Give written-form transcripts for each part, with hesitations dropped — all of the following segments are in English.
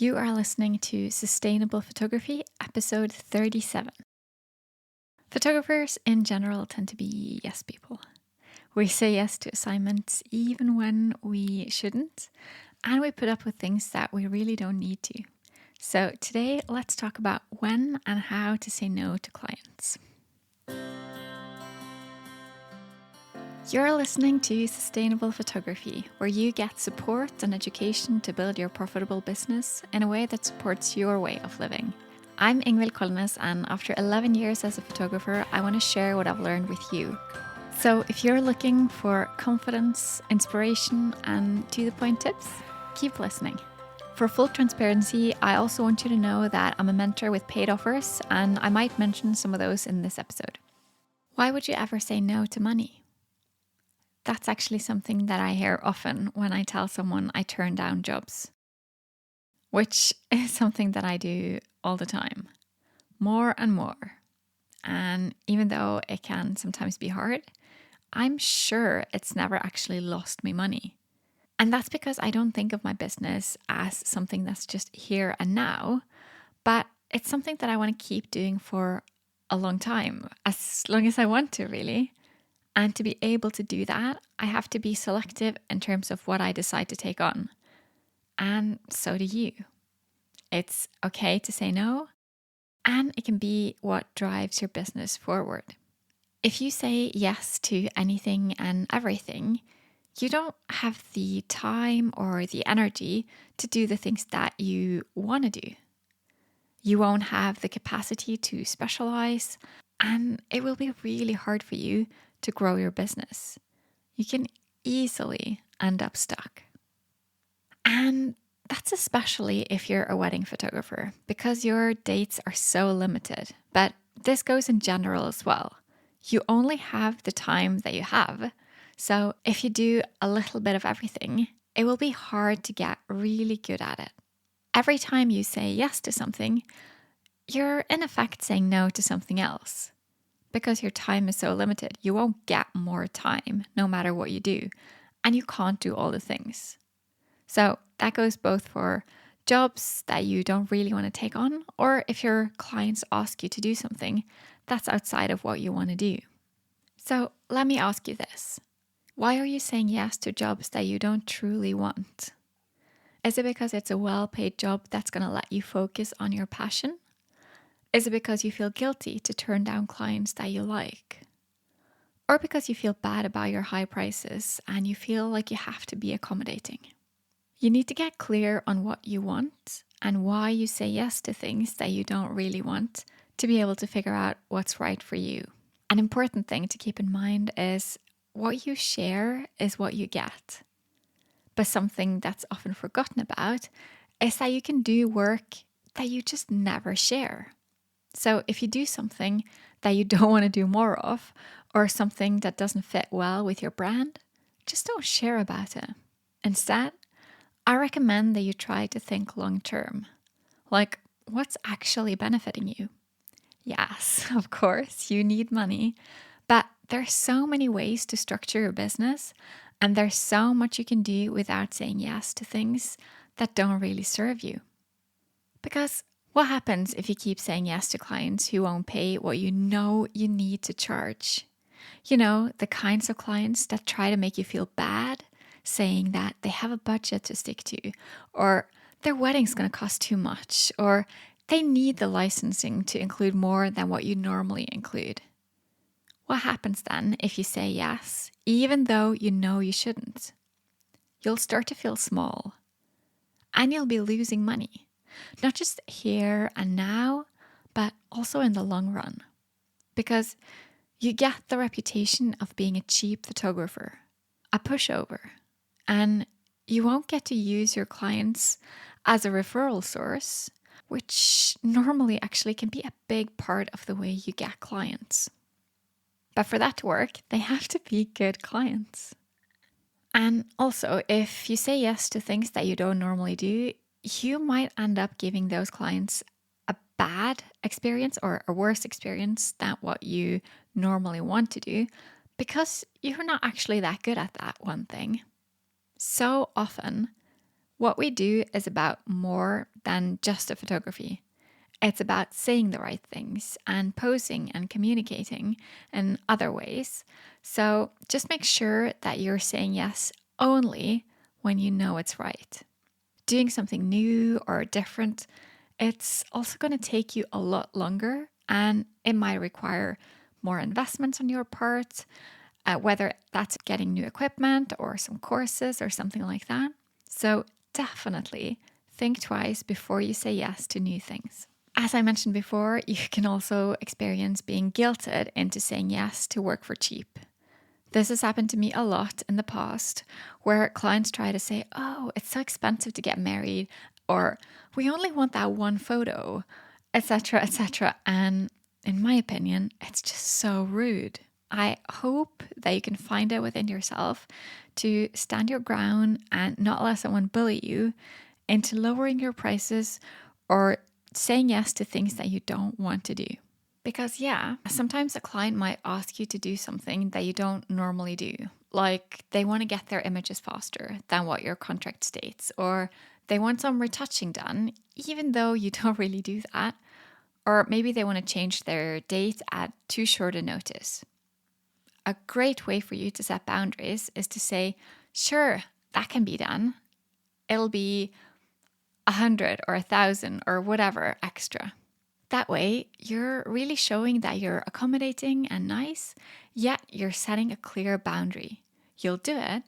You are listening to Sustainable Photography, episode 37. Photographers in general tend to be yes people. We say yes to assignments even when we shouldn't, and we put up with things that we really don't need to. So today, let's talk about when and how to say no to clients. You're listening to Sustainable Photography, where you get support and education to build your profitable business in a way that supports your way of living. I'm Ingvild Kolnes, and after 11 years as a photographer, I want to share what I've learned with you. So if you're looking for confidence, inspiration, and to-the-point tips, keep listening. For full transparency, I also want you to know that I'm a mentor with paid offers, and I might mention some of those in this episode. Why would you ever say no to money? That's actually something that I hear often when I tell someone I turn down jobs, which is something that I do all the time, more and more. And even though it can sometimes be hard, I'm sure it's never actually lost me money. And that's because I don't think of my business as something that's just here and now, but it's something that I want to keep doing for a long time, as long as I want to, really. And to be able to do that, I have to be selective in terms of what I decide to take on. And so do you. It's okay to say no, and it can be what drives your business forward. If you say yes to anything and everything, you don't have the time or the energy to do the things that you want to do. You won't have the capacity to specialize, and it will be really hard for you to grow your business. You can easily end up stuck. And that's especially if you're a wedding photographer, because your dates are so limited. But this goes in general as well. You only have the time that you have. So if you do a little bit of everything, it will be hard to get really good at it. Every time you say yes to something, you're in effect saying no to something else. Because your time is so limited, you won't get more time no matter what you do, and you can't do all the things. So that goes both for jobs that you don't really want to take on, or if your clients ask you to do something that's outside of what you want to do. So let me ask you this. Why are you saying yes to jobs that you don't truly want? Is it because it's a well-paid job that's going to let you focus on your passion? Is it because you feel guilty to turn down clients that you like? Or because you feel bad about your high prices and you feel like you have to be accommodating? You need to get clear on what you want and why you say yes to things that you don't really want to be able to figure out what's right for you. An important thing to keep in mind is what you share is what you get. But something that's often forgotten about is that you can do work that you just never share. So if you do something that you don't want to do more of, or something that doesn't fit well with your brand, just don't share about it. Instead, I recommend that you try to think long term. Like, what's actually benefiting you? Yes, of course, you need money, but there's so many ways to structure your business, and there's so much you can do without saying yes to things that don't really serve you. Because what happens if you keep saying yes to clients who won't pay what you know you need to charge? You know, the kinds of clients that try to make you feel bad, saying that they have a budget to stick to, or their wedding's going to cost too much, or they need the licensing to include more than what you normally include. What happens then if you say yes, even though you know you shouldn't? You'll start to feel small, and you'll be losing money. Not just here and now, but also in the long run. Because you get the reputation of being a cheap photographer, a pushover, and you won't get to use your clients as a referral source, which normally actually can be a big part of the way you get clients. But for that to work, they have to be good clients. And also, if you say yes to things that you don't normally do, you might end up giving those clients a bad experience or a worse experience than what you normally want to do because you're not actually that good at that one thing. So often, what we do is about more than just the photography. It's about saying the right things and posing and communicating in other ways. So just make sure that you're saying yes only when you know it's right. Doing something new or different, it's also going to take you a lot longer, and it might require more investments on your part, whether that's getting new equipment or some courses or something like that. So definitely think twice before you say yes to new things. As I mentioned before, you can also experience being guilted into saying yes to work for cheap. This has happened to me a lot in the past, where clients try to say, oh, it's so expensive to get married, or we only want that one photo, etc., etc. And in my opinion, it's just so rude. I hope that you can find it within yourself to stand your ground and not let someone bully you into lowering your prices or saying yes to things that you don't want to do. Because, yeah, sometimes a client might ask you to do something that you don't normally do. Like they want to get their images faster than what your contract states, or they want some retouching done, even though you don't really do that. Or maybe they want to change their date at too short a notice. A great way for you to set boundaries is to say, sure, that can be done. It'll be 100 or 1,000 or whatever extra. That way, you're really showing that you're accommodating and nice, yet you're setting a clear boundary. You'll do it,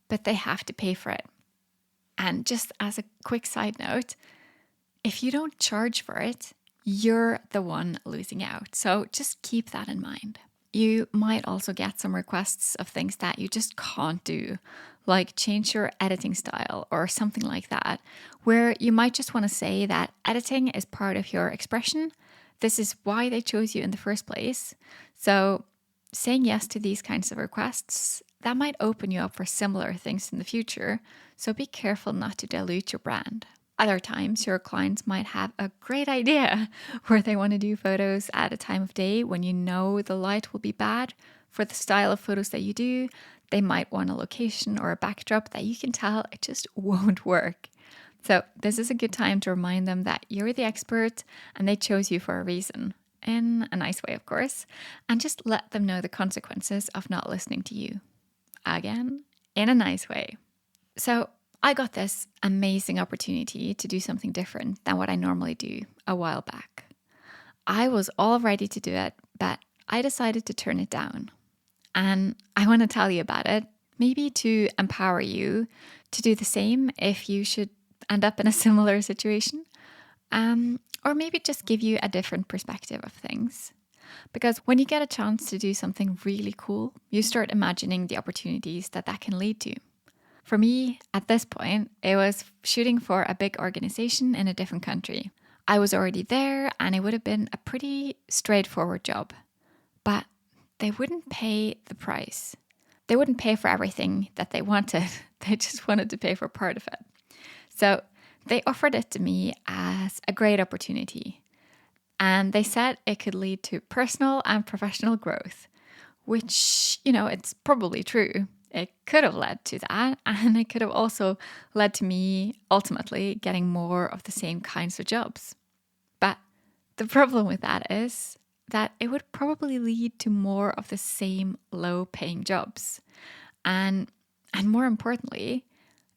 but they have to pay for it. And just as a quick side note, if you don't charge for it, you're the one losing out. So just keep that in mind. You might also get some requests of things that you just can't do, like change your editing style or something like that, where you might just want to say that editing is part of your expression. This is why they chose you in the first place. So saying yes to these kinds of requests, that might open you up for similar things in the future. So be careful not to dilute your brand. Other times, your clients might have a great idea where they want to do photos at a time of day when you know the light will be bad for the style of photos that you do. They might want a location or a backdrop that you can tell it just won't work. So this is a good time to remind them that you're the expert and they chose you for a reason, in a nice way, of course, and just let them know the consequences of not listening to you. Again, in a nice way. So I got this amazing opportunity to do something different than what I normally do a while back. I was all ready to do it, but I decided to turn it down. And I want to tell you about it, maybe to empower you to do the same if you should end up in a similar situation, or maybe just give you a different perspective of things. Because when you get a chance to do something really cool, you start imagining the opportunities that can lead to. For me, at this point, it was shooting for a big organization in a different country. I was already there and it would have been a pretty straightforward job. But they wouldn't pay the price. They wouldn't pay for everything that they wanted. They just wanted to pay for part of it. So they offered it to me as a great opportunity. And they said it could lead to personal and professional growth, which, it's probably true. It could have led to that, and it could have also led to me ultimately getting more of the same kinds of jobs. But the problem with that is that it would probably lead to more of the same low-paying jobs. And more importantly,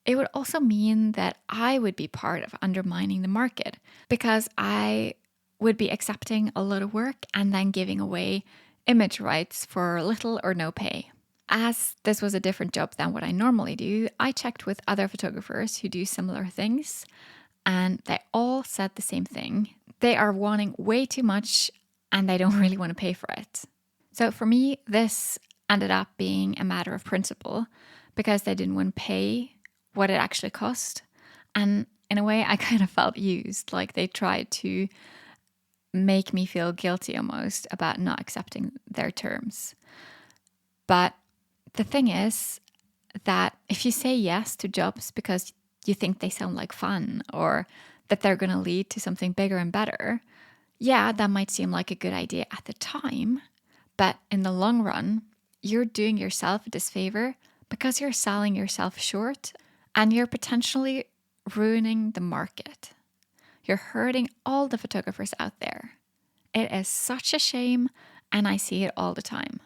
it would also mean that I would be part of undermining the market because I would be accepting a lot of work and then giving away image rights for little or no pay. As this was a different job than what I normally do, I checked with other photographers who do similar things, and they all said the same thing. They are wanting way too much and they don't really want to pay for it. So for me, this ended up being a matter of principle because they didn't want to pay what it actually cost. And in a way, I kind of felt used, like they tried to make me feel guilty almost about not accepting their terms. But the thing is that if you say yes to jobs because you think they sound like fun or that they're going to lead to something bigger and better, yeah, that might seem like a good idea at the time, but in the long run, you're doing yourself a disfavor because you're selling yourself short and you're potentially ruining the market. you're hurting all the photographers out there. It is such a shame, and I see it all the time.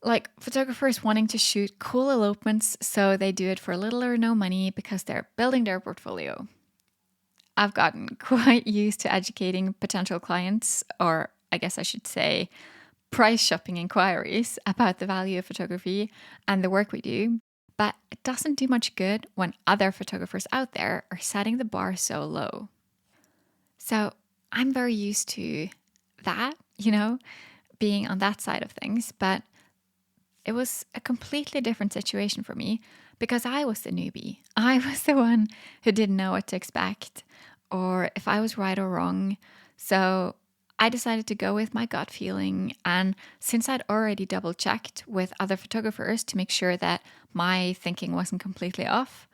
Like photographers wanting to shoot cool elopements, so they do it for little or no money because they're building their portfolio. I've gotten quite used to educating potential clients, or I guess I should say price shopping inquiries about the value of photography and the work we do. But it doesn't do much good when other photographers out there are setting the bar so low. So I'm very used to that, being on that side of things. But it was a completely different situation for me because I was the newbie. I was the one who didn't know what to expect or if I was right or wrong. So I decided to go with my gut feeling. And since I'd already double checked with other photographers to make sure that my thinking wasn't completely off,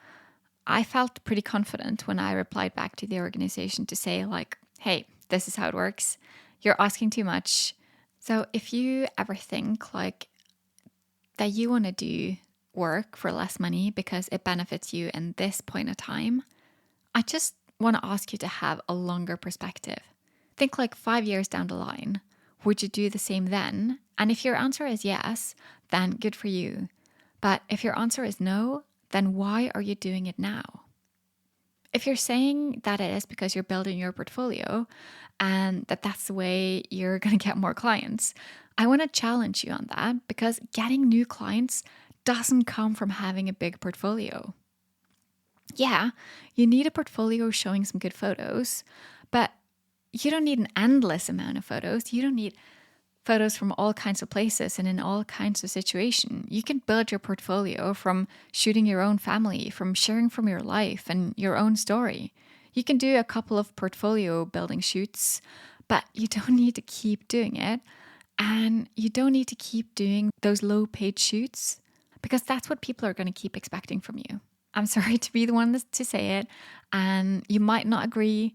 I felt pretty confident when I replied back to the organization to say like, hey, this is how it works. You're asking too much. So if you ever think like that you want to do work for less money because it benefits you in this point of time, I just want to ask you to have a longer perspective. Think like 5 years down the line. Would you do the same then? And if your answer is yes, then good for you. But if your answer is no, then why are you doing it now? If you're saying that it is because you're building your portfolio and that's the way you're going to get more clients, I want to challenge you on that because getting new clients doesn't come from having a big portfolio. Yeah, you need a portfolio showing some good photos, but you don't need an endless amount of photos. You don't need photos from all kinds of places and in all kinds of situations. You can build your portfolio from shooting your own family, from sharing from your life and your own story. You can do a couple of portfolio building shoots, but you don't need to keep doing it. And you don't need to keep doing those low paid shoots because that's what people are going to keep expecting from you. I'm sorry to be the one to say it, and you might not agree,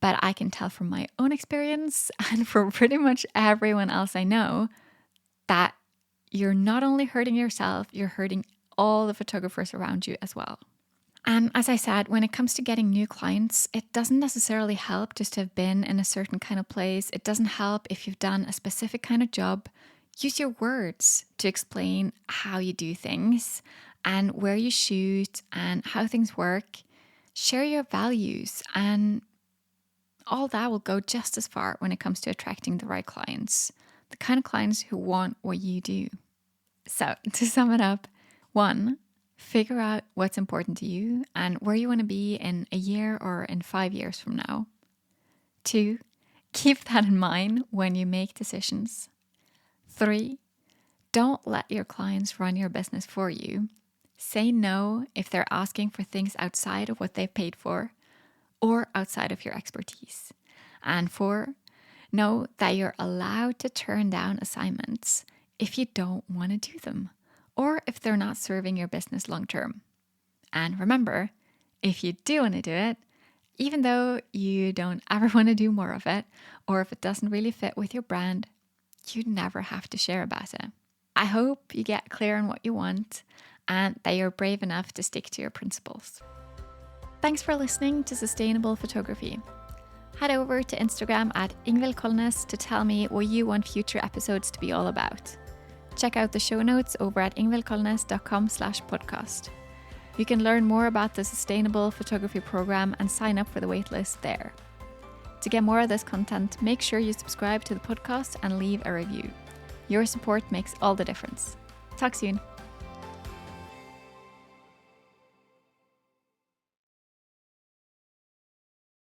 but I can tell from my own experience and from pretty much everyone else I know that you're not only hurting yourself, you're hurting all the photographers around you as well. And as I said, when it comes to getting new clients, it doesn't necessarily help just to have been in a certain kind of place. It doesn't help if you've done a specific kind of job. Use your words to explain how you do things and where you shoot and how things work. Share your values, and all that will go just as far when it comes to attracting the right clients, the kind of clients who want what you do. So to sum it up, 1, figure out what's important to you and where you want to be in a year or in 5 years from now. 2, keep that in mind when you make decisions. 3, don't let your clients run your business for you. Say no if they're asking for things outside of what they've paid for or outside of your expertise. And 4, know that you're allowed to turn down assignments if you don't want to do them or if they're not serving your business long term. And remember, if you do want to do it, even though you don't ever want to do more of it, or if it doesn't really fit with your brand, you never have to share about it. I hope you get clear on what you want and that you're brave enough to stick to your principles. Thanks for listening to Sustainable Photography. Head over to Instagram at Ingvild Kolnes to tell me what you want future episodes to be all about. Check out the show notes over at ingvildkolnes.com/podcast. You can learn more about the Sustainable Photography program and sign up for the waitlist there. To get more of this content, make sure you subscribe to the podcast and leave a review. Your support makes all the difference. Talk soon.